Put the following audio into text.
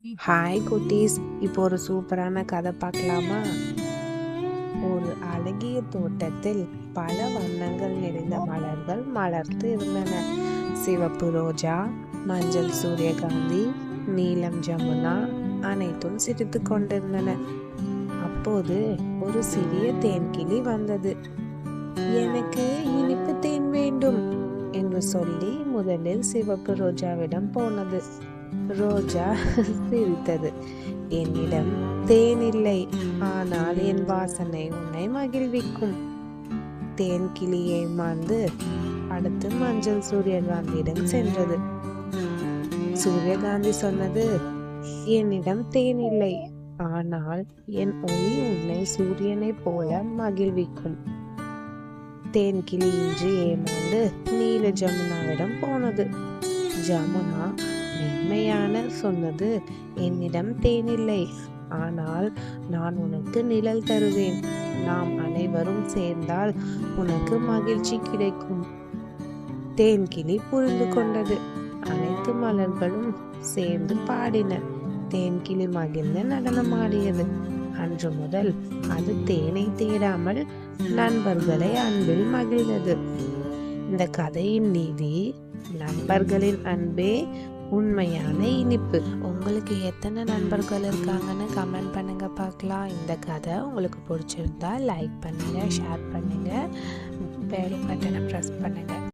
Hi குட்டீஸ், இப்போ ஒரு சூப்பரான கதை பார்க்கலாமா? ஒரு அழகிய தோட்டத்தில் பல வண்ணங்கள் நிறைந்த மலர்கள் மலர்ந்து இருந்தன. சிவப்பு ரோஜா, மஞ்சள் சூரியகாந்தி, நீலம் ஜமுனா அனைத்தும் சிரித்து கொண்டிருந்தன. அப்போது ஒரு சிறிய தேன்கிளி வந்தது. எனக்கு இனிப்பு தேன் வேண்டும் என்று சொல்லி முதலில் சிவப்பு ரோஜாவிடம் போனது. ரோஜா சிரித்தது. என்னிடம் தேன் இல்லை, ஆனால் என் வாசனை உன்னை மகிழ்விக்கும். தேன் கிளியை மாந்து அடுத்து மஞ்சள் சூரியகாந்தியிடம் சென்றது. சூரியகாந்தி சொன்னது, என்னிடம் தேன் இல்லை, ஆனால் என் ஒளி உன்னை சூரியனை போல மகிழ்விக்கும். தேன் கிளி இன்றி ஏமாந்து நீல ஜமுனாவிடம் போனது. ஜமுனா மென்மையான சொன்னது, என்னிடம் தேனில்லை, ஆனால் நான் உனக்கு நிழல் தருவேன். நாம் அனைவரும் சேர்ந்தால் உனக்கு மகிழ்ச்சி கிடைக்கும். தேன்கிளி புரிந்து கொண்டது. அனைத்து மலர்களும் சேர்ந்து பாடின. தேன்கிளி மகிழ்ந்து நடனமாடியது. அன்று முதல் அது தேனை தேடாமல் நண்பர்களை அன்பில் மகிழ்ந்தது. இந்த கதையின் நீதி, நண்பர்களின் அன்பே உண்மையான இனிப்பு. உங்களுக்கு எத்தனை நண்பர்கள் இருக்காங்கன்னு கமெண்ட் பண்ணுங்க பார்க்கலாம். இந்த கதை உங்களுக்கு பிடிச்சிருந்தா லைக் பண்ணுங்க, ஷேர் பண்ணுங்க, பெல் பட்டனை ப்ரெஸ் பண்ணுங்க.